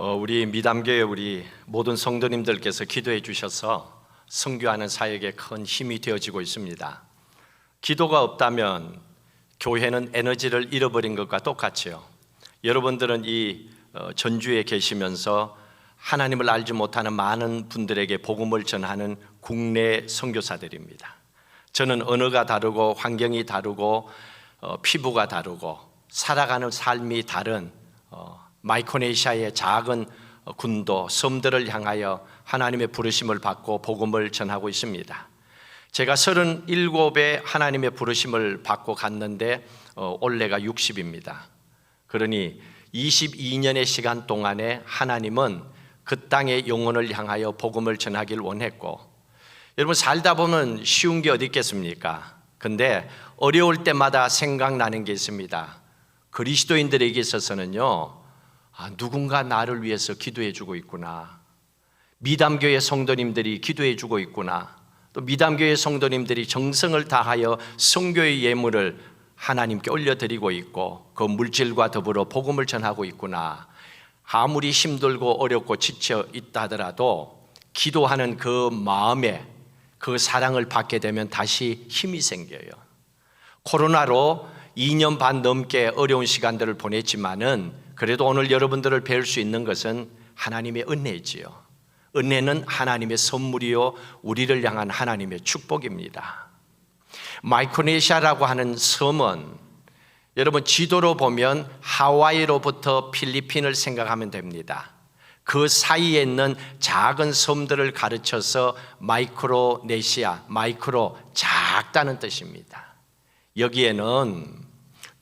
우리 미담교회 우리 모든 성도님들께서 기도해 주셔서 선교하는 사역에 큰 힘이 되어지고 있습니다. 기도가 없다면 교회는 에너지를 잃어버린 것과 똑같이요. 여러분들은 이 전주에 계시면서 하나님을 알지 못하는 많은 분들에게 복음을 전하는 국내 선교사들입니다. 저는 언어가 다르고 환경이 다르고 피부가 다르고 살아가는 삶이 다른 마이크로네시아의 작은 군도 섬들을 향하여 하나님의 부르심을 받고 복음을 전하고 있습니다. 제가 37에 하나님의 부르심을 받고 갔는데 올해가 60입니다. 그러니 22년의 시간 동안에 하나님은 그 땅의 영혼을 향하여 복음을 전하길 원했고, 여러분 살다 보면 쉬운 게 어디 있겠습니까? 근데 어려울 때마다 생각나는 게 있습니다. 그리스도인들에게 있어서는요, 누군가 나를 위해서 기도해 주고 있구나. 미담교회 성도님들이 기도해 주고 있구나. 또 미담교회 성도님들이 정성을 다하여 선교의 예물을 하나님께 올려드리고 있고 그 물질과 더불어 복음을 전하고 있구나. 아무리 힘들고 어렵고 지쳐 있다 하더라도 기도하는 그 마음에 그 사랑을 받게 되면 다시 힘이 생겨요. 코로나로 2년 반 넘게 어려운 시간들을 보냈지만은 그래도 오늘 여러분들을 뵐 수 있는 것은 하나님의 은혜지요. 은혜는 하나님의 선물이요, 우리를 향한 하나님의 축복입니다. 마이크로네시아라고 하는 섬은 여러분 지도로 보면 하와이로부터 필리핀을 생각하면 됩니다. 그 사이에 있는 작은 섬들을 가르쳐서 마이크로네시아, 마이크로 작다는 뜻입니다. 여기에는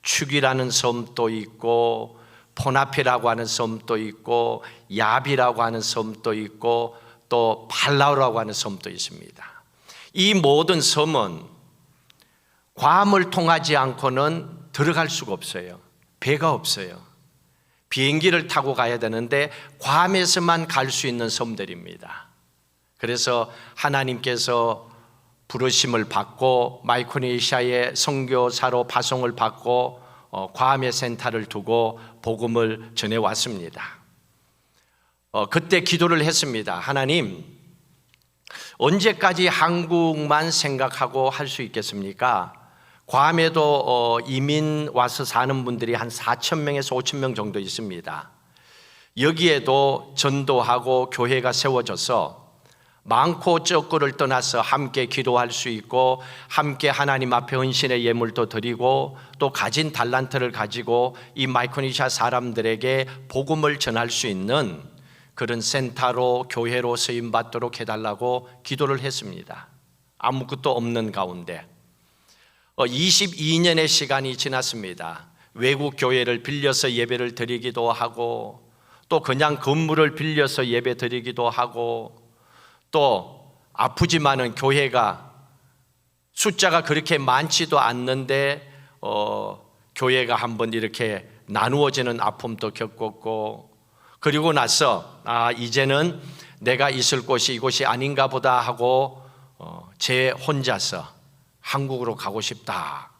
축이라는 섬도 있고 포나페라고 하는 섬도 있고 야비라고 하는 섬도 있고 또 팔라우라고 하는 섬도 있습니다. 이 모든 섬은 괌을 통하지 않고는 들어갈 수가 없어요. 배가 없어요. 비행기를 타고 가야 되는데 괌에서만 갈 수 있는 섬들입니다. 그래서 하나님께서 부르심을 받고 마이크로네시아의 선교사로 파송을 받고 괌의 센터를 두고 복음을 전해왔습니다. 그때 기도를 했습니다. 하나님, 언제까지 한국만 생각하고 할 수 있겠습니까? 괌에도 이민 와서 사는 분들이 한 4,000명에서 5,000명 정도 있습니다. 여기에도 전도하고 교회가 세워져서 많고 적고를 떠나서 함께 기도할 수 있고 함께 하나님 앞에 헌신의 예물도 드리고 또 가진 달란트를 가지고 이 마이크로네시아 사람들에게 복음을 전할 수 있는 그런 센터로 교회로 쓰임받도록 해달라고 기도를 했습니다. 아무것도 없는 가운데 22년의 시간이 지났습니다. 외국 교회를 빌려서 예배를 드리기도 하고 또 그냥 건물을 빌려서 예배 드리기도 하고 또 아프지만은 교회가 숫자가 그렇게 많지도 않는데 교회가 한번 이렇게 나누어지는 아픔도 겪었고, 그리고 나서 이제는 내가 있을 곳이 이곳이 아닌가 보다 하고 제 혼자서 한국으로 가고 싶다,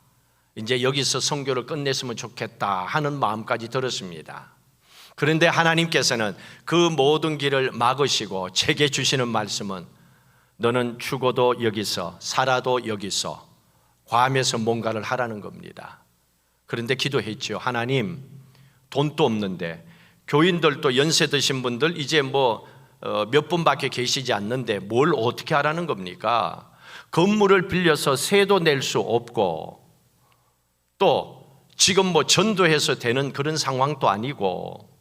이제 여기서 선교를 끝냈으면 좋겠다 하는 마음까지 들었습니다. 그런데 하나님께서는 그 모든 길을 막으시고 제게 주시는 말씀은 너는 죽어도 여기서 살아도 여기서 괌에서 뭔가를 하라는 겁니다. 그런데 기도했죠. 하나님, 돈도 없는데 교인들도 연세 드신 분들 이제 몇 분밖에 계시지 않는데 뭘 어떻게 하라는 겁니까? 건물을 빌려서 세도 낼 수 없고 또 지금 전도해서 되는 그런 상황도 아니고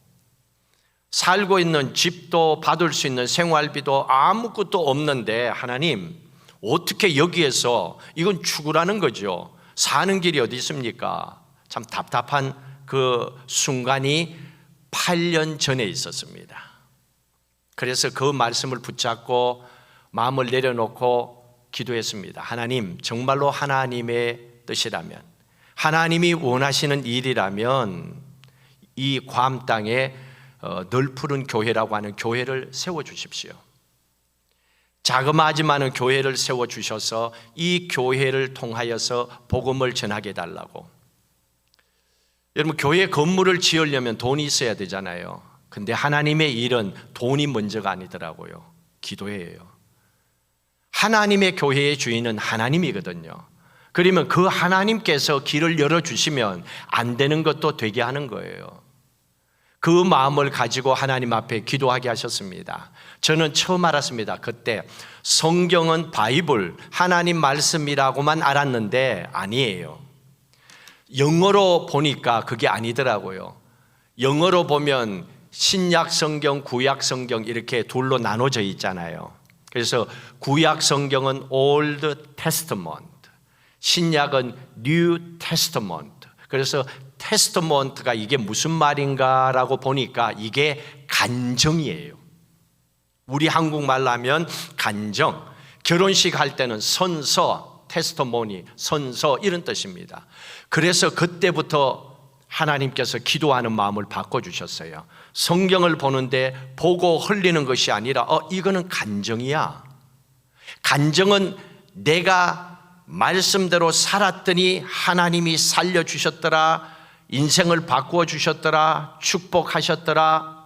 살고 있는 집도 받을 수 있는 생활비도 아무것도 없는데 하나님, 어떻게 여기에서 이건 죽으라는 거죠. 사는 길이 어디 있습니까? 참 답답한 그 순간이 8년 전에 있었습니다. 그래서 그 말씀을 붙잡고 마음을 내려놓고 기도했습니다. 하나님, 정말로 하나님의 뜻이라면, 하나님이 원하시는 일이라면 이 괌 땅에 널푸른 교회라고 하는 교회를 세워주십시오. 자그마하지만은 교회를 세워주셔서 이 교회를 통하여서 복음을 전하게 해달라고. 여러분, 교회 건물을 지으려면 돈이 있어야 되잖아요. 근데 하나님의 일은 돈이 먼저가 아니더라고요. 기도예요. 하나님의 교회의 주인은 하나님이거든요. 그러면 그 하나님께서 길을 열어주시면 안 되는 것도 되게 하는 거예요. 그 마음을 가지고 하나님 앞에 기도하게 하셨습니다. 저는 처음 알았습니다. 그때 성경은 바이블, 하나님 말씀이라고만 알았는데 아니에요. 영어로 보니까 그게 아니더라고요. 영어로 보면 신약 성경, 구약 성경 이렇게 둘로 나눠져 있잖아요. 그래서 구약 성경은 Old Testament, 신약은 New Testament. 그래서 테스트먼트가 이게 무슨 말인가라고 보니까 이게 간정이에요. 우리 한국말로 하면 간정, 결혼식 할 때는 선서, 테스트모니, 선서 이런 뜻입니다. 그래서 그때부터 하나님께서 기도하는 마음을 바꿔주셨어요. 성경을 보는데 보고 흘리는 것이 아니라 이거는 간정이야. 간정은 내가 말씀대로 살았더니 하나님이 살려주셨더라, 인생을 바꾸어 주셨더라, 축복하셨더라,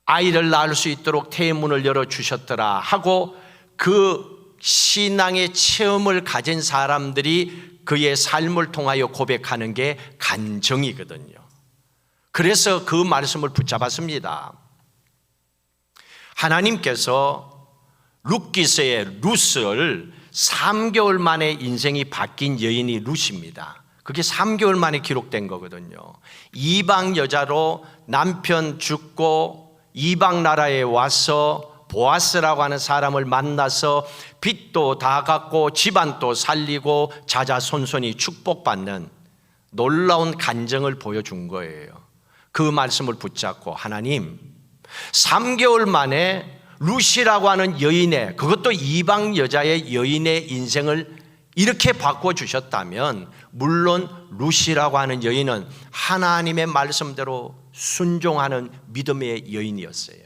아이를 낳을 수 있도록 태문을 열어주셨더라 하고 그 신앙의 체험을 가진 사람들이 그의 삶을 통하여 고백하는 게 간정이거든요. 그래서 그 말씀을 붙잡았습니다. 하나님께서 룻기서의 룻을 3개월 만에 인생이 바뀐 여인이 룻입니다. 그게 3개월 만에 기록된 거거든요. 이방 여자로 남편 죽고 이방 나라에 와서 보아스라고 하는 사람을 만나서 빚도 다 갚고 집안도 살리고 자자손손이 축복받는 놀라운 간정을 보여준 거예요. 그 말씀을 붙잡고 하나님 3개월 만에 룻이라고 하는 여인의, 그것도 이방 여자의 여인의 인생을 이렇게 바꿔주셨다면 물론 룻이라고 하는 여인은 하나님의 말씀대로 순종하는 믿음의 여인이었어요.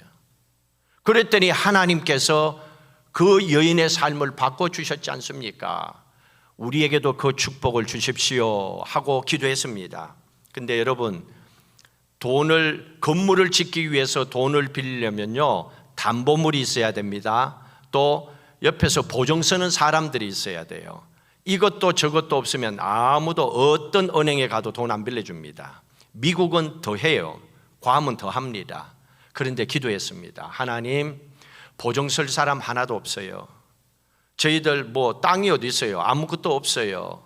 그랬더니 하나님께서 그 여인의 삶을 바꿔주셨지 않습니까? 우리에게도 그 축복을 주십시오 하고 기도했습니다. 근데 여러분, 건물을 짓기 위해서 돈을 빌리려면요, 담보물이 있어야 됩니다. 또 옆에서 보증 서는 사람들이 있어야 돼요. 이것도 저것도 없으면 아무도 어떤 은행에 가도 돈 안 빌려줍니다. 미국은 더 해요. 괌은 더 합니다. 그런데 기도했습니다. 하나님, 보증 설 사람 하나도 없어요. 저희들 땅이 어디 있어요? 아무것도 없어요.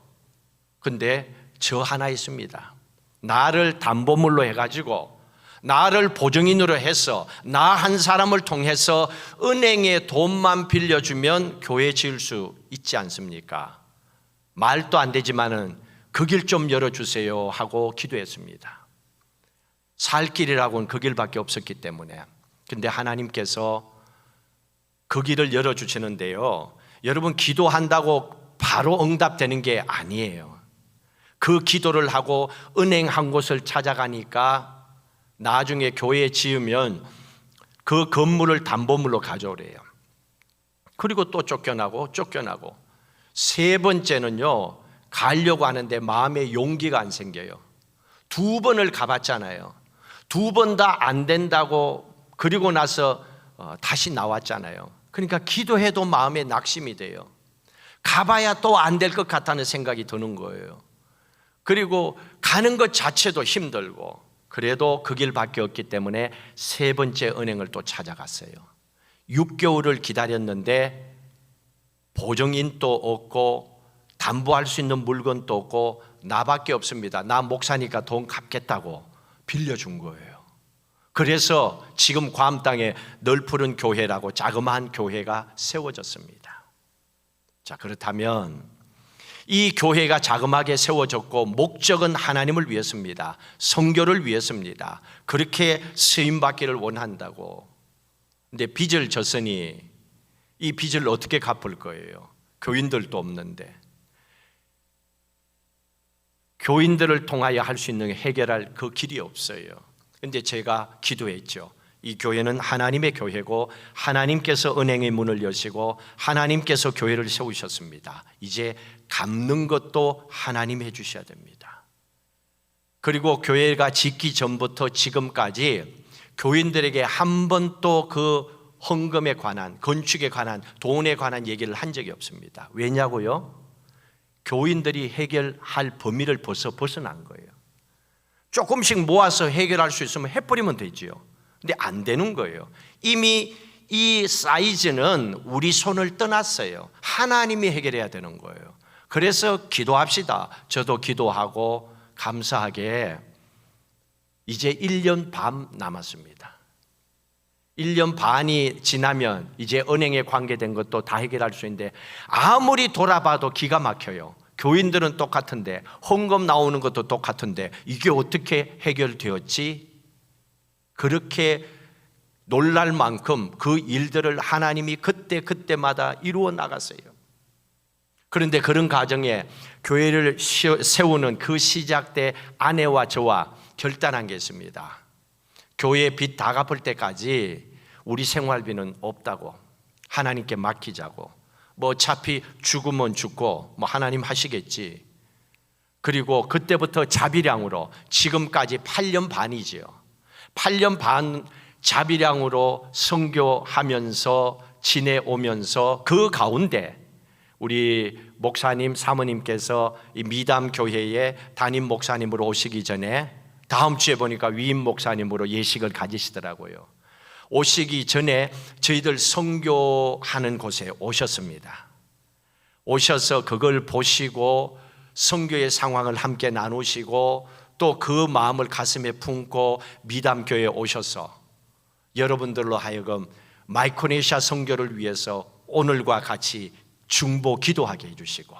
근데 저 하나 있습니다. 나를 담보물로 해가지고 나를 보증인으로 해서 나 한 사람을 통해서 은행에 돈만 빌려주면 교회 지을 수 있지 않습니까? 말도 안 되지만은 그 길 좀 열어주세요 하고 기도했습니다. 살 길이라고는 그 길밖에 없었기 때문에. 근데 하나님께서 그 길을 열어주시는데요, 여러분, 기도한다고 바로 응답되는 게 아니에요. 그 기도를 하고 은행 한 곳을 찾아가니까 나중에 교회 지으면 그 건물을 담보물로 가져오래요. 그리고 또 쫓겨나고 세 번째는요, 가려고 하는데 마음에 용기가 안 생겨요. 2번을 가봤잖아요. 2번 다 안 된다고 그리고 나서 다시 나왔잖아요. 그러니까 기도해도 마음에 낙심이 돼요. 가봐야 또 안 될 것 같다는 생각이 드는 거예요. 그리고 가는 것 자체도 힘들고, 그래도 그 길밖에 없기 때문에 세 번째 은행을 또 찾아갔어요. 6개월을 기다렸는데 보증인도 없고 담보할 수 있는 물건도 없고 나밖에 없습니다. 나 목사니까 돈 갚겠다고 빌려준 거예요. 그래서 지금 괌 땅에 널푸른 교회라고 자그마한 교회가 세워졌습니다. 자, 그렇다면 이 교회가 자그마하게 세워졌고 목적은 하나님을 위해서입니다. 선교를 위해서입니다. 그렇게 쓰임받기를 원한다고. 근데 빚을 졌으니 이 빚을 어떻게 갚을 거예요? 교인들도 없는데. 교인들을 통하여 할 수 있는 해결할 그 길이 없어요. 근데 제가 기도했죠. 이 교회는 하나님의 교회고 하나님께서 은행의 문을 여시고 하나님께서 교회를 세우셨습니다. 이제 갚는 것도 하나님이 해주셔야 됩니다. 그리고 교회가 짓기 전부터 지금까지 교인들에게 한 번도 그 헌금에 관한, 건축에 관한, 돈에 관한 얘기를 한 적이 없습니다. 왜냐고요? 교인들이 해결할 범위를 벗어난 거예요. 조금씩 모아서 해결할 수 있으면 해버리면 되지요. 근데 안 되는 거예요. 이미 이 사이즈는 우리 손을 떠났어요. 하나님이 해결해야 되는 거예요. 그래서 기도합시다. 저도 기도하고 감사하게 이제 1년 반 남았습니다. 1년 반이 지나면 이제 은행에 관계된 것도 다 해결할 수 있는데 아무리 돌아봐도 기가 막혀요. 교인들은 똑같은데 헌금 나오는 것도 똑같은데 이게 어떻게 해결되었지? 그렇게 놀랄 만큼 그 일들을 하나님이 그때마다 이루어 나갔어요. 그런데 그런 가정에 교회를 세우는 그 시작 때 아내와 저와 결단한 게 있습니다. 교회 빚 다 갚을 때까지 우리 생활비는 없다고, 하나님께 맡기자고. 뭐 어차피 죽으면 죽고 뭐 하나님 하시겠지. 그리고 그때부터 자비량으로 지금까지 8년 반이지요. 8년 반 자비량으로 선교하면서 지내오면서 그 가운데 우리 목사님 사모님께서 이 미담 교회에 담임 목사님으로 오시기 전에 다음 주에 보니까 위임 목사님으로 예식을 가지시더라고요. 오시기 전에 저희들 선교하는 곳에 오셨습니다. 오셔서 그걸 보시고 선교의 상황을 함께 나누시고 또 그 마음을 가슴에 품고 미담 교회에 오셔서 여러분들로 하여금 마이크로네시아 선교를 위해서 오늘과 같이 중보 기도하게 해주시고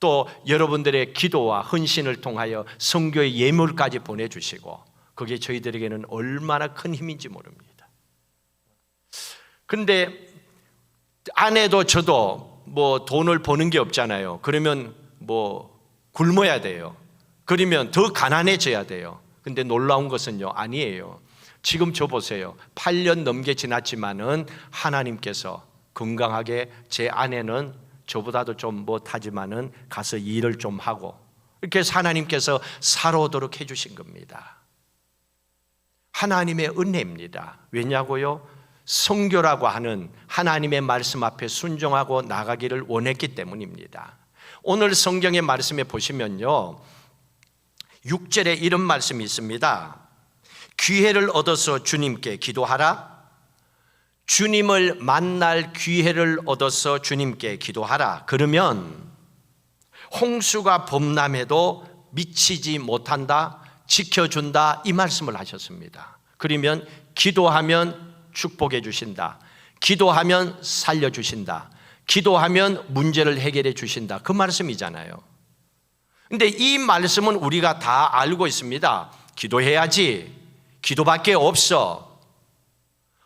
또 여러분들의 기도와 헌신을 통하여 선교의 예물까지 보내주시고 그게 저희들에게는 얼마나 큰 힘인지 모릅니다. 그런데 아내도 저도 뭐 돈을 버는 게 없잖아요. 그러면 뭐 굶어야 돼요. 그러면 더 가난해져야 돼요. 근데 놀라운 것은요, 아니에요. 지금 저 보세요. 8년 넘게 지났지만은 하나님께서 건강하게 제 아내는 저보다도 좀 못하지만은 가서 일을 좀 하고 이렇게 해서 하나님께서 살아오도록 해주신 겁니다. 하나님의 은혜입니다. 왜냐고요? 선교라고 하는 하나님의 말씀 앞에 순종하고 나가기를 원했기 때문입니다. 오늘 성경의 말씀에 보시면요 6절에 이런 말씀이 있습니다. 기회를 얻어서 주님께 기도하라. 주님을 만날 기회를 얻어서 주님께 기도하라. 그러면 홍수가 범람해도 미치지 못한다, 지켜준다, 이 말씀을 하셨습니다. 그러면 기도하면 축복해 주신다, 기도하면 살려주신다, 기도하면 문제를 해결해 주신다, 그 말씀이잖아요. 근데 이 말씀은 우리가 다 알고 있습니다. 기도해야지, 기도밖에 없어.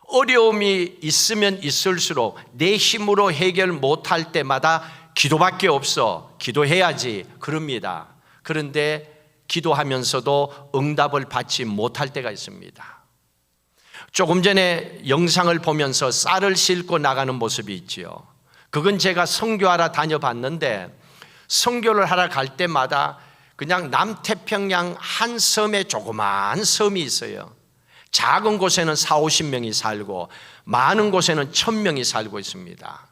어려움이 있으면 있을수록 내 힘으로 해결 못할 때마다 기도밖에 없어, 기도해야지 그럽니다. 그런데 기도하면서도 응답을 받지 못할 때가 있습니다. 조금 전에 영상을 보면서 쌀을 싣고 나가는 모습이 있지요. 그건 제가 선교하러 다녀봤는데 선교를 하러 갈 때마다 그냥 남태평양 한 섬에 조그마한 섬이 있어요. 작은 곳에는 40-50명이 살고 많은 곳에는 1000명이 살고 있습니다.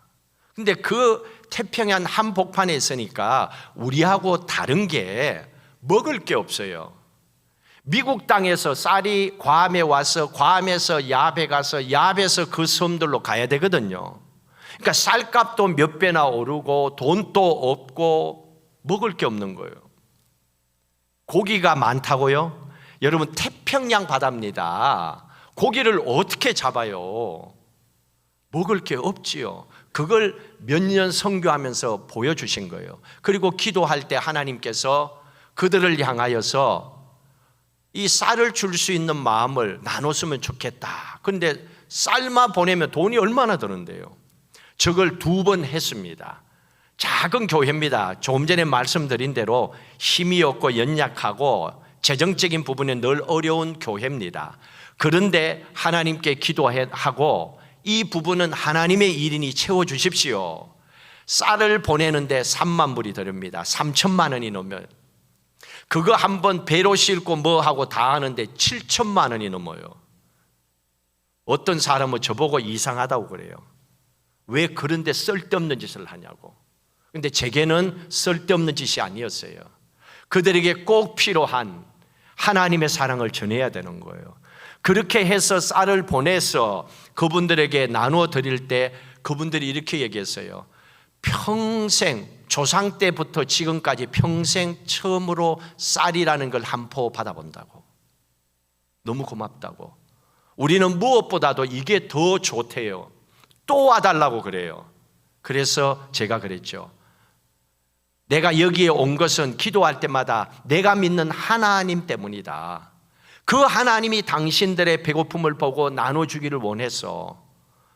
근데 그 태평양 한복판에 있으니까 우리하고 다른 게 먹을 게 없어요. 미국 땅에서 쌀이 괌에 와서 괌에서 야베 가서 야베에서 그 섬들로 가야 되거든요. 그러니까 쌀값도 몇 배나 오르고 돈도 없고 먹을 게 없는 거예요. 고기가 많다고요? 여러분 태평양 바다입니다. 고기를 어떻게 잡아요? 먹을 게 없지요. 그걸 몇 년 선교하면서 보여주신 거예요. 그리고 기도할 때 하나님께서 그들을 향하여서 이 쌀을 줄 수 있는 마음을 나눴으면 좋겠다. 그런데 쌀만 보내면 돈이 얼마나 드는데요. 저걸 2번 했습니다. 작은 교회입니다. 조금 전에 말씀드린 대로 힘이 없고 연약하고 재정적인 부분에 늘 어려운 교회입니다. 그런데 하나님께 기도하고 이 부분은 하나님의 일이니 채워주십시오. 쌀을 보내는데 3만 불이 들입니다. 3천만 원이 넘어요. 그거 한번 배로 싣고 뭐 하고 다 하는데 7천만 원이 넘어요. 어떤 사람은 저보고 이상하다고 그래요. 왜 그런데 쓸데없는 짓을 하냐고. 근데 제게는 쓸데없는 짓이 아니었어요. 그들에게 꼭 필요한 하나님의 사랑을 전해야 되는 거예요. 그렇게 해서 쌀을 보내서 그분들에게 나누어 드릴 때 그분들이 이렇게 얘기했어요. 평생, 조상 때부터 지금까지 평생 처음으로 쌀이라는 걸 한 포 받아본다고. 너무 고맙다고. 우리는 무엇보다도 이게 더 좋대요. 또 와달라고 그래요. 그래서 제가 그랬죠. 내가 여기에 온 것은 기도할 때마다 내가 믿는 하나님 때문이다. 그 하나님이 당신들의 배고픔을 보고 나눠주기를 원해서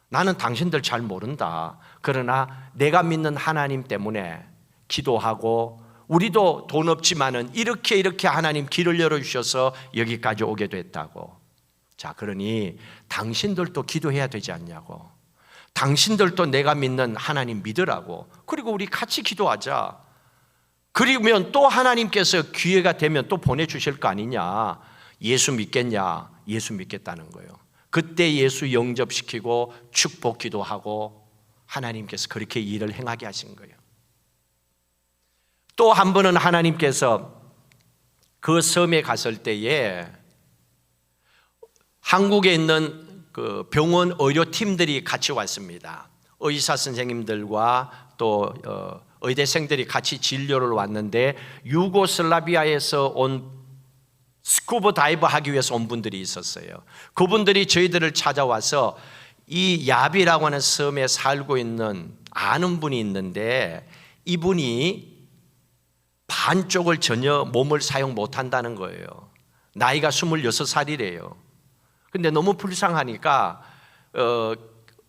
나는 당신들 잘 모른다. 그러나 내가 믿는 하나님 때문에 기도하고 우리도 돈 없지만은 이렇게 하나님 길을 열어주셔서 여기까지 오게 됐다고. 자, 그러니 당신들도 기도해야 되지 않냐고. 당신들도 내가 믿는 하나님 믿으라고. 그리고 우리 같이 기도하자. 그러면 또 하나님께서 기회가 되면 또 보내주실 거 아니냐. 예수 믿겠냐? 예수 믿겠다는 거예요. 그때 예수 영접시키고 축복 기도하고 하나님께서 그렇게 일을 행하게 하신 거예요. 또 한 번은 하나님께서 그 섬에 갔을 때에 한국에 있는 그 병원 의료팀들이 같이 왔습니다. 의사 선생님들과 또 의대생들이 같이 진료를 왔는데 유고슬라비아에서 온 스쿠버 다이버 하기 위해서 온 분들이 있었어요. 그분들이 저희들을 찾아와서 이 야비라고 하는 섬에 살고 있는 아는 분이 있는데 이분이 반쪽을 전혀 몸을 사용 못한다는 거예요. 나이가 26살이래요. 근데 너무 불쌍하니까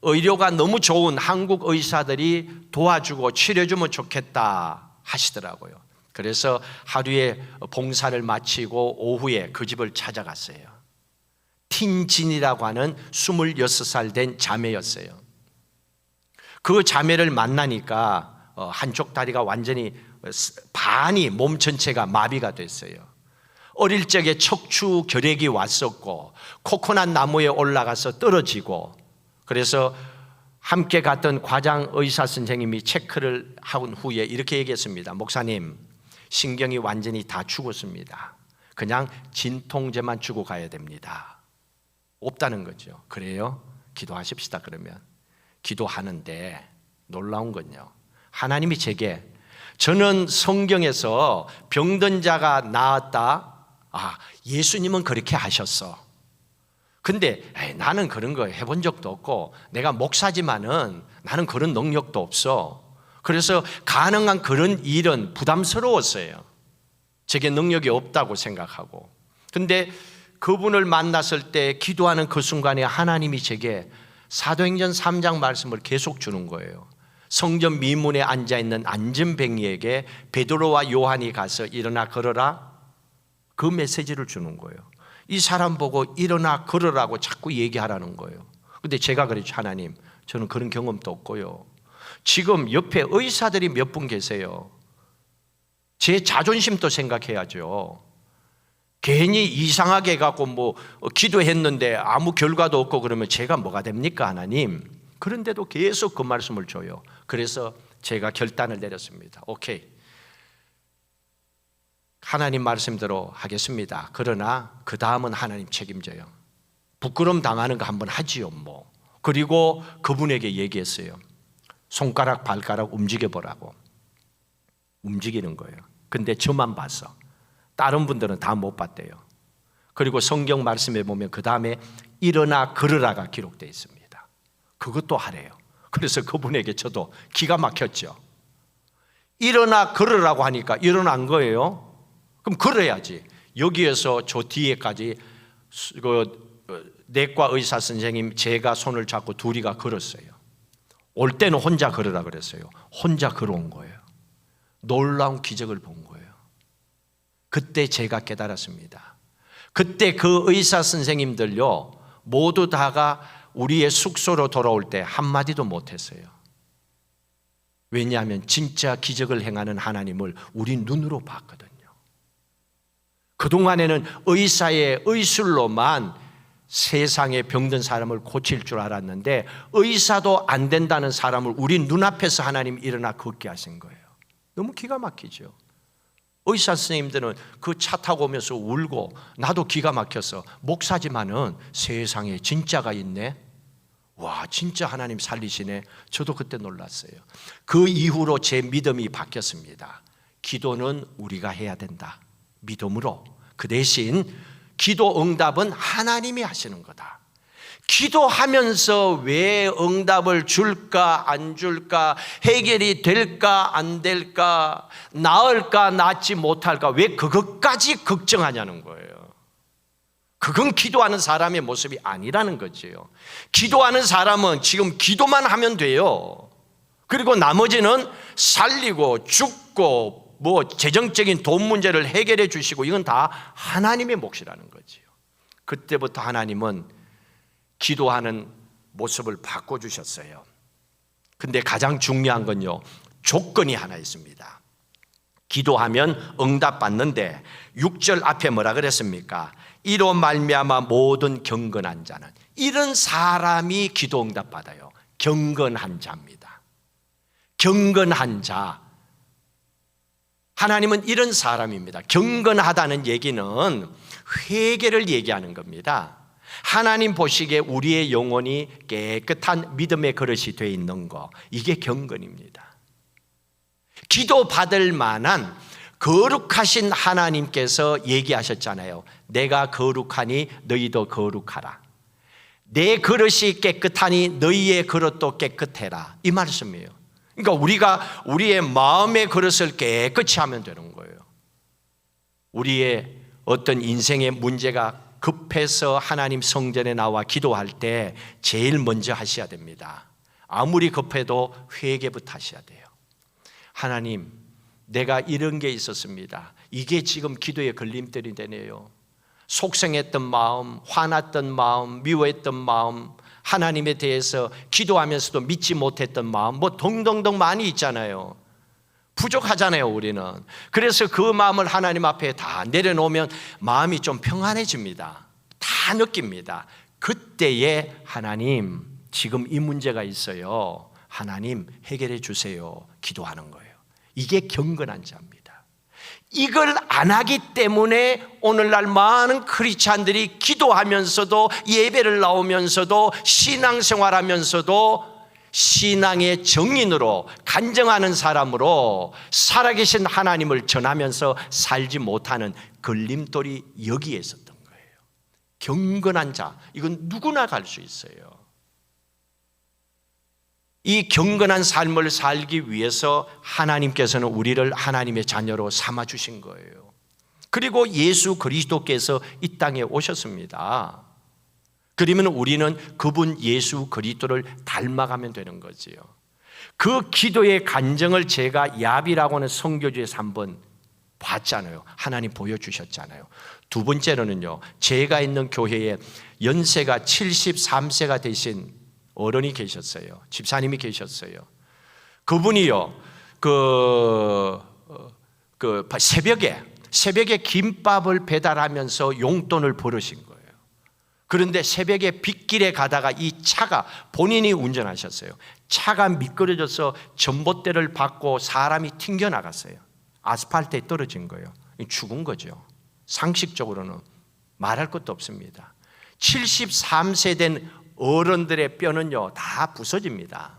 의료가 너무 좋은 한국 의사들이 도와주고 치료해주면 좋겠다 하시더라고요. 그래서 하루에 봉사를 마치고 오후에 그 집을 찾아갔어요. 틴진이라고 하는 26살 된 자매였어요. 그 자매를 만나니까 한쪽 다리가 완전히 반이 몸 전체가 마비가 됐어요. 어릴 적에 척추 결핵이 왔었고 코코넛 나무에 올라가서 떨어지고 그래서 함께 갔던 과장 의사 선생님이 체크를 한 후에 이렇게 얘기했습니다. 목사님, 신경이 완전히 다 죽었습니다. 그냥 진통제만 주고 가야 됩니다. 없다는 거죠. 그래요? 기도하십시다. 그러면 기도하는데 놀라운 건요, 하나님이 제게, 저는 성경에서 병든 자가 나았다, 예수님은 그렇게 하셨어. 근데 나는 그런 거 해본 적도 없고 내가 목사지만은 나는 그런 능력도 없어. 그래서 가능한 그런 일은 부담스러웠어요. 제게 능력이 없다고 생각하고. 근데 그분을 만났을 때 기도하는 그 순간에 하나님이 제게 사도행전 3장 말씀을 계속 주는 거예요. 성전 미문에 앉아있는 안전뱅이에게 베드로와 요한이 가서 일어나 걸어라, 그 메시지를 주는 거예요. 이 사람 보고 일어나 걸으라고 자꾸 얘기하라는 거예요. 근데 제가 그랬죠. 하나님, 저는 그런 경험도 없고요. 지금 옆에 의사들이 몇 분 계세요. 제 자존심도 생각해야죠. 괜히 이상하게 해갖고 기도했는데 아무 결과도 없고 그러면 제가 뭐가 됩니까, 하나님? 그런데도 계속 그 말씀을 줘요. 그래서 제가 결단을 내렸습니다. 오케이, 하나님 말씀대로 하겠습니다. 그러나 그 다음은 하나님 책임져요. 부끄럼 당하는 거 한번 하지요 뭐. 그리고 그분에게 얘기했어요. 손가락 발가락 움직여보라고. 움직이는 거예요. 근데 저만 봤어. 다른 분들은 다 못 봤대요. 그리고 성경 말씀에 보면 그 다음에 일어나 걸으라가 기록되어 있습니다. 그것도 하래요. 그래서 그분에게 저도 기가 막혔죠. 일어나 걸으라고 하니까 일어난 거예요. 그럼 걸어야지. 여기에서 저 뒤에까지 내과 의사 선생님, 제가 손을 잡고 둘이가 걸었어요. 올 때는 혼자 걸으라 그랬어요. 혼자 걸어온 거예요. 놀라운 기적을 본 거예요. 그때 제가 깨달았습니다. 그때 그 의사 선생님들요, 모두 다가 우리의 숙소로 돌아올 때 한마디도 못했어요. 왜냐하면 진짜 기적을 행하는 하나님을 우리 눈으로 봤거든요. 그동안에는 의사의 의술로만 세상에 병든 사람을 고칠 줄 알았는데 의사도 안 된다는 사람을 우리 눈앞에서 하나님이 일어나 걷게 하신 거예요. 너무 기가 막히죠. 의사 선생님들은 그 차 타고 오면서 울고, 나도 기가 막혀서 목사지만은 세상에 진짜가 있네, 와 진짜 하나님 살리시네, 저도 그때 놀랐어요. 그 이후로 제 믿음이 바뀌었습니다. 기도는 우리가 해야 된다, 믿음으로. 그 대신 기도 응답은 하나님이 하시는 거다. 기도하면서 왜 응답을 줄까 안 줄까, 해결이 될까 안 될까, 나을까 낫지 못할까, 왜 그것까지 걱정하냐는 거예요. 그건 기도하는 사람의 모습이 아니라는 거지요. 기도하는 사람은 지금 기도만 하면 돼요. 그리고 나머지는 살리고 죽고 뭐 재정적인 돈 문제를 해결해 주시고, 이건 다 하나님의 몫이라는 거지요. 그때부터 하나님은 기도하는 모습을 바꿔주셨어요. 근데 가장 중요한 건요, 조건이 하나 있습니다. 기도하면 응답받는데 6절 앞에 뭐라 그랬습니까? 이로 말미암아 모든 경건한 자는, 이런 사람이 기도 응답받아요. 경건한 자입니다. 경건한 자, 하나님은 이런 사람입니다. 경건하다는 얘기는 회개를 얘기하는 겁니다. 하나님 보시기에 우리의 영혼이 깨끗한 믿음의 그릇이 되어 있는 거, 이게 경건입니다. 기도받을 만한 거룩하신 하나님께서 얘기하셨잖아요. 내가 거룩하니 너희도 거룩하라. 내 그릇이 깨끗하니 너희의 그릇도 깨끗해라, 이 말씀이에요. 그러니까 우리가 우리의 마음의 그릇을 깨끗이 하면 되는 거예요. 우리의 어떤 인생의 문제가 급해서 하나님 성전에 나와 기도할 때 제일 먼저 하셔야 됩니다. 아무리 급해도 회개부터 하셔야 돼요. 하나님, 내가 이런 게 있었습니다. 이게 지금 기도의 걸림돌이 되네요. 속상했던 마음, 화났던 마음, 미워했던 마음, 하나님에 대해서 기도하면서도 믿지 못했던 마음, 뭐 등등등 많이 있잖아요. 부족하잖아요, 우리는. 그래서 그 마음을 하나님 앞에 다 내려놓으면 마음이 좀 평안해집니다. 다 느낍니다. 그때에 하나님, 지금 이 문제가 있어요, 하나님 해결해 주세요, 기도하는 거예요. 이게 경건한 자입니다. 이걸 안 하기 때문에 오늘날 많은 크리스찬들이 기도하면서도, 예배를 나오면서도, 신앙생활하면서도 신앙의 정인으로, 간증하는 사람으로 살아계신 하나님을 전하면서 살지 못하는 걸림돌이 여기에 있었던 거예요. 경건한 자, 이건 누구나 갈 수 있어요. 이 경건한 삶을 살기 위해서 하나님께서는 우리를 하나님의 자녀로 삼아주신 거예요. 그리고 예수 그리스도께서 이 땅에 오셨습니다. 그러면 우리는 그분 예수 그리스도를 닮아가면 되는 거지요. 그 기도의 간증을 제가 야비라고 하는 선교지에서 한번 봤잖아요. 하나님 보여주셨잖아요. 두 번째로는요, 제가 있는 교회에 연세가 73세가 되신 어른이 계셨어요. 집사님이 계셨어요. 그분이요, 새벽에 김밥을 배달하면서 용돈을 벌으신 거예요. 그런데 새벽에 빗길에 가다가 이 차가, 본인이 운전하셨어요. 차가 미끄러져서 전봇대를 받고 사람이 튕겨나갔어요. 아스팔트에 떨어진 거예요. 죽은 거죠. 상식적으로는 말할 것도 없습니다. 73세 된 어른들의 뼈는요 다 부서집니다.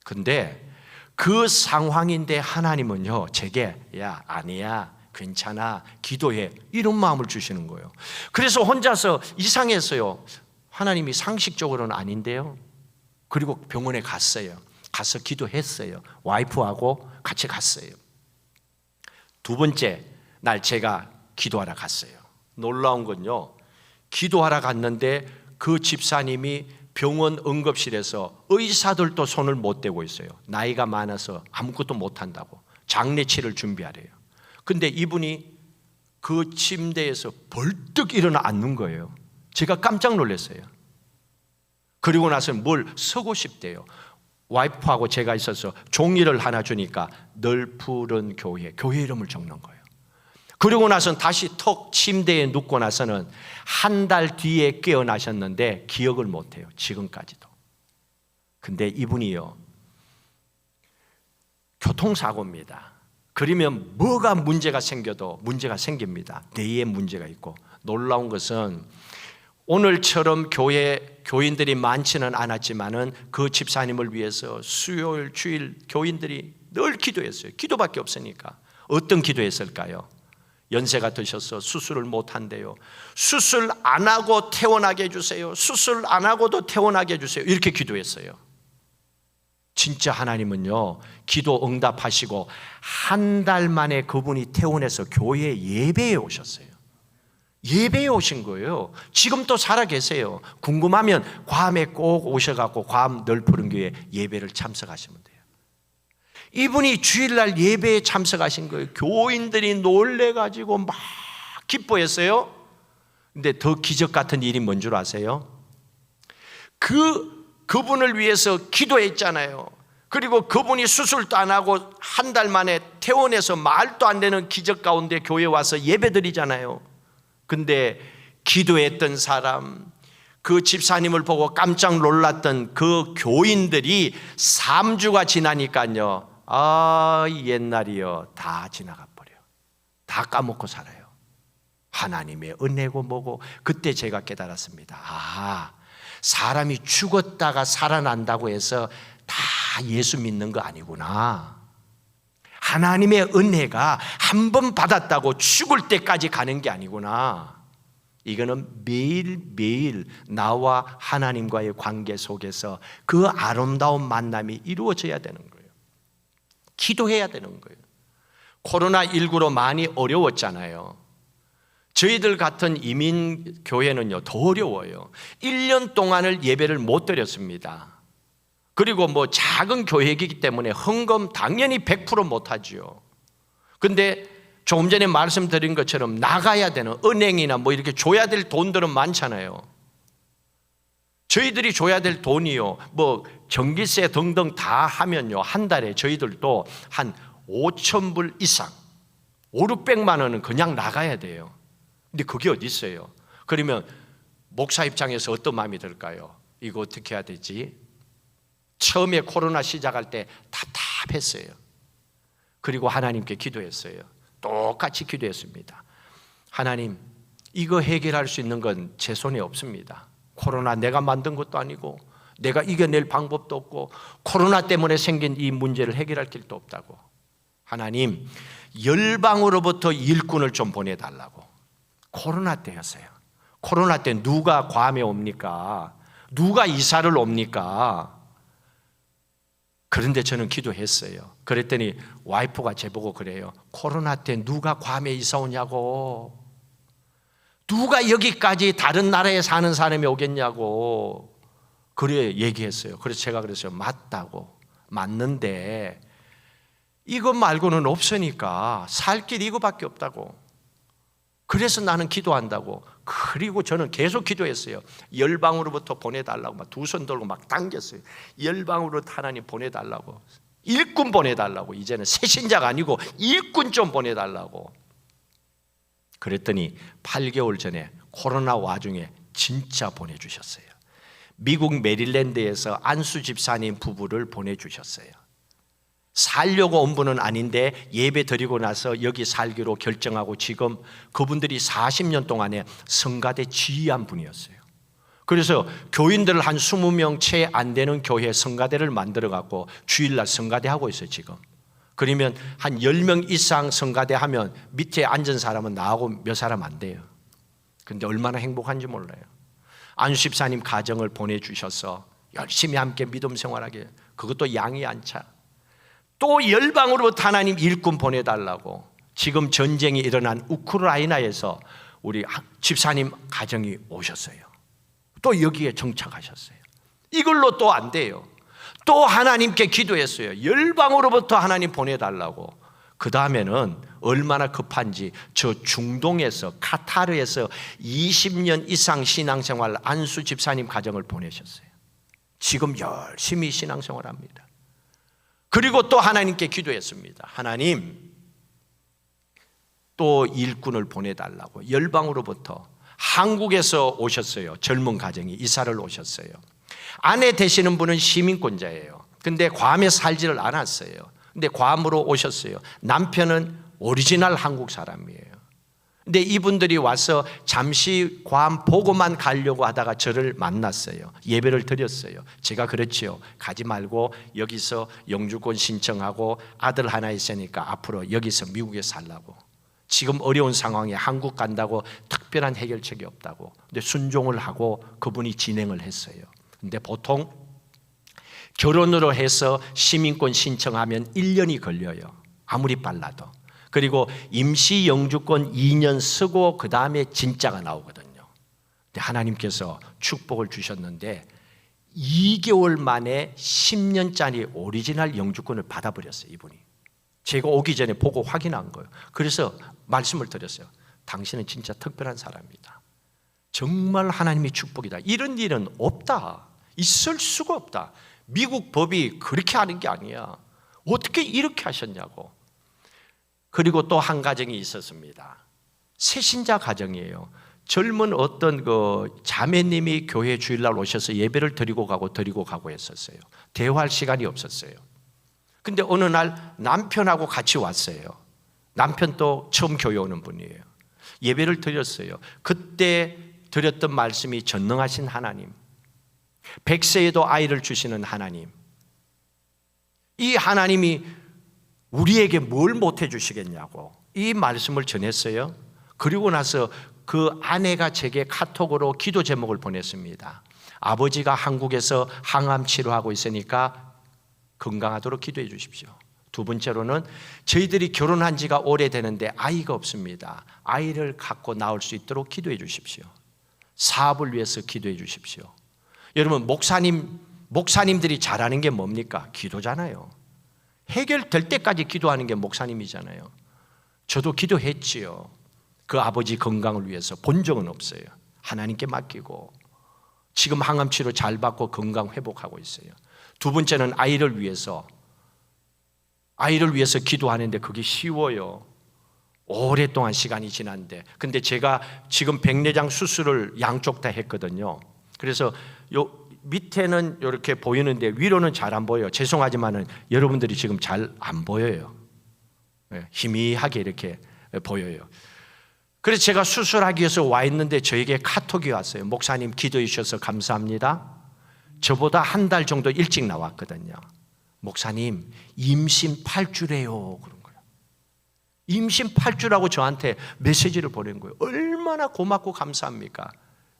근데 그 상황인데 하나님은요 제게, 야 아니야, 괜찮아, 기도해, 이런 마음을 주시는 거예요. 그래서 혼자서 이상했어요. 하나님이 상식적으로는 아닌데요. 그리고 병원에 갔어요. 가서 기도했어요. 와이프하고 같이 갔어요. 두 번째 날 제가 기도하러 갔어요. 놀라운 건요, 기도하러 갔는데 그 집사님이 병원 응급실에서 의사들도 손을 못 대고 있어요. 나이가 많아서 아무것도 못한다고 장례치를 준비하래요. 근데 이분이 그 침대에서 벌떡 일어나 앉는 거예요. 제가 깜짝 놀랐어요. 그리고 나서 뭘 쓰고 싶대요. 와이프하고 제가 있어서 종이를 하나 주니까 널 푸른 교회 이름을 적는 거예요. 그러고 나서는 다시 턱 침대에 눕고 나서는 한 달 뒤에 깨어나셨는데 기억을 못해요. 지금까지도. 근데 이분이요, 교통사고입니다. 그러면 뭐가 문제가 생겨도 문제가 생깁니다. 뇌에 문제가 있고, 놀라운 것은 오늘처럼 교인들이 많지는 않았지만은 그 집사님을 위해서 수요일, 주일 교인들이 늘 기도했어요. 기도밖에 없으니까. 어떤 기도했을까요? 연세가 드셔서 수술을 못 한대요. 수술 안 하고 퇴원하게 해주세요. 수술 안 하고도 퇴원하게 해주세요. 이렇게 기도했어요. 진짜 하나님은요, 기도 응답하시고 한 달 만에 그분이 퇴원해서 교회 예배에 오셨어요. 예배에 오신 거예요. 지금 또 살아 계세요. 궁금하면 괌에 꼭 오셔갖고 괌 널푸른 교회 예배를 참석하시면 돼요. 이분이 주일날 예배에 참석하신 거예요. 교인들이 놀래가지고 막 기뻐했어요. 근데 더 기적 같은 일이 뭔 줄 아세요? 그분을 위해서 기도했잖아요. 그리고 그분이 수술도 안 하고 한 달 만에 퇴원해서 말도 안 되는 기적 가운데 교회 와서 예배드리잖아요. 근데 기도했던 사람, 그 집사님을 보고 깜짝 놀랐던 그 교인들이 3주가 지나니까요, 옛날이요, 다 지나가 버려요. 다 까먹고 살아요. 하나님의 은혜고 뭐고. 그때 제가 깨달았습니다. 사람이 죽었다가 살아난다고 해서 다 예수 믿는 거 아니구나. 하나님의 은혜가 한 번 받았다고 죽을 때까지 가는 게 아니구나. 이거는 매일매일 나와 하나님과의 관계 속에서 그 아름다운 만남이 이루어져야 되는 거예요. 기도해야 되는 거예요. 코로나19로 많이 어려웠잖아요. 저희들 같은 이민교회는요, 더 어려워요. 1년 동안을 예배를 못 드렸습니다. 그리고 작은 교회이기 때문에 헌금 당연히 100% 못하죠. 근데 조금 전에 말씀드린 것처럼 나가야 되는 은행이나 이렇게 줘야 될 돈들은 많잖아요. 저희들이 줘야 될 돈이요, 전기세 등등 다 하면요, 한 달에 저희들도 한 5,000불 이상, 500~600만 원은 그냥 나가야 돼요. 근데 그게 어디 있어요? 그러면 목사 입장에서 어떤 마음이 들까요? 이거 어떻게 해야 되지? 처음에 코로나 시작할 때 답답했어요. 그리고 하나님께 기도했어요. 똑같이 기도했습니다. 하나님, 이거 해결할 수 있는 건 제 손에 없습니다. 코로나 내가 만든 것도 아니고 내가 이겨낼 방법도 없고 코로나 때문에 생긴 이 문제를 해결할 길도 없다고. 하나님, 열방으로부터 일꾼을 좀 보내달라고. 코로나 때였어요. 코로나 때 누가 괌에 옵니까? 누가 이사를 옵니까? 그런데 저는 기도했어요. 그랬더니 와이프가 제보고 그래요. 코로나 때 누가 괌에 이사 오냐고. 누가 여기까지 다른 나라에 사는 사람이 오겠냐고. 그래 얘기했어요. 그래서 제가 그랬어요. 맞다고. 맞는데 이것 말고는 없으니까 살 길이 이거밖에 없다고. 그래서 나는 기도한다고. 그리고 저는 계속 기도했어요. 열방으로부터 보내달라고 막 두 손 들고 막 당겼어요. 열방으로 하나님 보내달라고. 일꾼 보내달라고. 이제는 새신자가 아니고 일꾼 좀 보내달라고. 그랬더니 8개월 전에 코로나 와중에 진짜 보내주셨어요. 미국 메릴랜드에서 안수 집사님 부부를 보내주셨어요. 살려고 온 분은 아닌데 예배 드리고 나서 여기 살기로 결정하고 지금 그분들이 40년 동안에 성가대 지휘한 분이었어요. 그래서 교인들 한 20명 채 안 되는 교회 성가대를 만들어 갖고 주일날 성가대 하고 있어요 지금. 그러면 한 10명 이상 성가대 하면 밑에 앉은 사람은 나하고 몇 사람 안 돼요. 근데 얼마나 행복한지 몰라요. 안수 집사님 가정을 보내주셔서 열심히 함께 믿음 생활하게, 그것도 양이 안 차. 또 열방으로부터 하나님 일꾼 보내달라고. 지금 전쟁이 일어난 우크라이나에서 우리 집사님 가정이 오셨어요. 또 여기에 정착하셨어요. 이걸로 또 안 돼요. 또 하나님께 기도했어요. 열방으로부터 하나님 보내달라고. 그 다음에는 얼마나 급한지 저 중동에서 카타르에서 20년 이상 신앙생활 안수 집사님 가정을 보내셨어요. 지금 열심히 신앙생활합니다. 그리고 또 하나님께 기도했습니다. 하나님, 또 일꾼을 보내달라고 열방으로부터 한국에서 오셨어요. 젊은 가정이 이사를 오셨어요. 아내 되시는 분은 시민권자예요. 근데 괌에 살지를 않았어요. 근데 괌으로 오셨어요. 남편은 오리지널 한국 사람이에요. 근데 이분들이 와서 잠시 괌 보고만 가려고 하다가 저를 만났어요. 예배를 드렸어요. 제가 그랬지요. 가지 말고 여기서 영주권 신청하고 아들 하나 있으니까 앞으로 여기서 미국에 살라고. 지금 어려운 상황에 한국 간다고 특별한 해결책이 없다고. 근데 순종을 하고 그분이 진행을 했어요. 근데 보통 결혼으로 해서 시민권 신청하면 1년이 걸려요. 아무리 빨라도. 그리고 임시 영주권 2년 쓰고 그 다음에 진짜가 나오거든요. 근데 하나님께서 축복을 주셨는데 2개월 만에 10년짜리 오리지널 영주권을 받아버렸어요. 이분이. 제가 오기 전에 보고 확인한 거예요. 그래서 말씀을 드렸어요. 당신은 진짜 특별한 사람이다. 정말 하나님의 축복이다. 이런 일은 없다. 있을 수가 없다. 미국 법이 그렇게 하는 게 아니야. 어떻게 이렇게 하셨냐고. 그리고 또 한 가정이 있었습니다. 새신자 가정이에요. 젊은 어떤 그 자매님이 교회 주일날 오셔서 예배를 드리고 가고 했었어요. 대화할 시간이 없었어요. 근데 어느 날 남편하고 같이 왔어요. 남편도 처음 교회 오는 분이에요. 예배를 드렸어요. 그때 드렸던 말씀이 전능하신 하나님, 100세에도 아이를 주시는 하나님, 이 하나님이 우리에게 뭘 못해 주시겠냐고 이 말씀을 전했어요. 그리고 나서 그 아내가 제게 카톡으로 기도 제목을 보냈습니다. 아버지가 한국에서 항암 치료하고 있으니까 건강하도록 기도해 주십시오. 두 번째로는 저희들이 결혼한 지가 오래되는데 아이가 없습니다. 아이를 갖고 나올 수 있도록 기도해 주십시오. 사업을 위해서 기도해 주십시오. 여러분, 목사님들이 잘하는 게 뭡니까? 기도잖아요. 해결될 때까지 기도하는 게 목사님이잖아요. 저도 기도했지요. 그 아버지 건강을 위해서. 본 적은 없어요. 하나님께 맡기고 지금 항암치료 잘 받고 건강 회복하고 있어요. 두 번째는 아이를 위해서 기도하는데 그게 쉬워요. 오랫동안 시간이 지났는데. 근데 제가 지금 백내장 수술을 양쪽 다 했거든요. 그래서 요 밑에는 이렇게 보이는데 위로는 잘 안 보여요. 죄송하지만은 여러분들이 지금 잘 안 보여요. 희미하게 이렇게 보여요. 그래서 제가 수술하기 위해서 와 있는데 저에게 카톡이 왔어요. 목사님 기도해 주셔서 감사합니다. 저보다 한 달 정도 일찍 나왔거든요. 목사님 임신 8주래요. 그런 거예요. 임신 8주라고 저한테 메시지를 보낸 거예요. 얼마나 고맙고 감사합니까?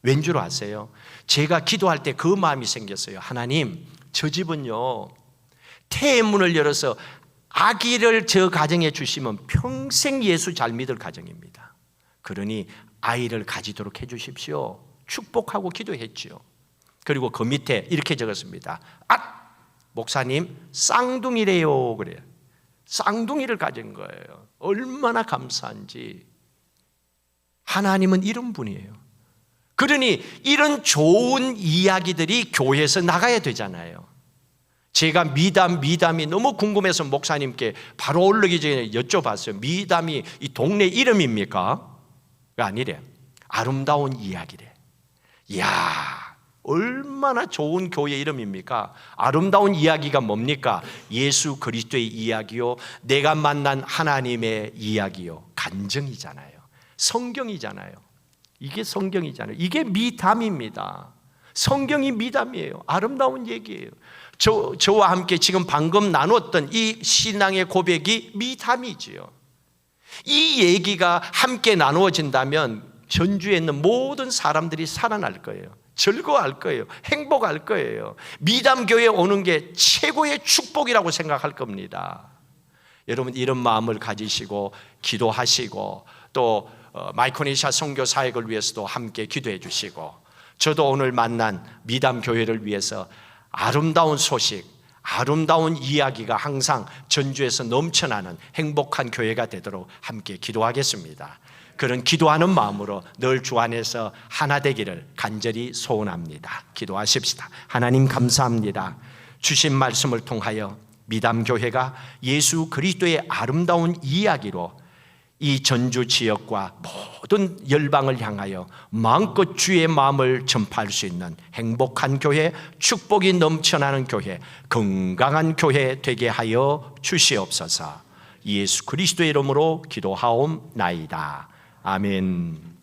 왠 줄 아세요? 제가 기도할 때 그 마음이 생겼어요. 하나님, 저 집은요 태의 문을 열어서 아기를 저 가정에 주시면 평생 예수 잘 믿을 가정입니다. 그러니 아이를 가지도록 해 주십시오. 축복하고 기도했죠. 그리고 그 밑에 이렇게 적었습니다. 목사님 쌍둥이래요. 그래요. 쌍둥이를 가진 거예요. 얼마나 감사한지. 하나님은 이런 분이에요. 그러니 이런 좋은 이야기들이 교회에서 나가야 되잖아요. 제가 미담이 너무 궁금해서 목사님께 바로 오르기 전에 여쭤봤어요. 미담이 이 동네 이름입니까? 아니래. 아름다운 이야기래. 이야, 얼마나 좋은 교회 이름입니까? 아름다운 이야기가 뭡니까? 예수 그리스도의 이야기요, 내가 만난 하나님의 이야기요, 간증이잖아요. 성경이잖아요. 이게 성경이잖아요. 이게 미담입니다. 성경이 미담이에요. 아름다운 얘기예요. 저와 함께 지금 방금 나눴던 이 신앙의 고백이 미담이지요. 이 얘기가 함께 나누어진다면 전주에 있는 모든 사람들이 살아날 거예요. 즐거워할 거예요. 행복할 거예요. 미담교회에 오는 게 최고의 축복이라고 생각할 겁니다. 여러분, 이런 마음을 가지시고 기도하시고 또 마이크로네시아 선교 사역을 위해서도 함께 기도해 주시고, 저도 오늘 만난 미담교회를 위해서 아름다운 소식, 아름다운 이야기가 항상 전주에서 넘쳐나는 행복한 교회가 되도록 함께 기도하겠습니다. 그런 기도하는 마음으로 늘 주 안에서 하나 되기를 간절히 소원합니다. 기도하십시다. 하나님 감사합니다. 주신 말씀을 통하여 미담교회가 예수 그리스도의 아름다운 이야기로 이 전주 지역과 모든 열방을 향하여 마음껏 주의 마음을 전파할 수 있는 행복한 교회, 축복이 넘쳐나는 교회, 건강한 교회 되게 하여 주시옵소서. 예수 그리스도의 이름으로 기도하옵나이다. 아멘.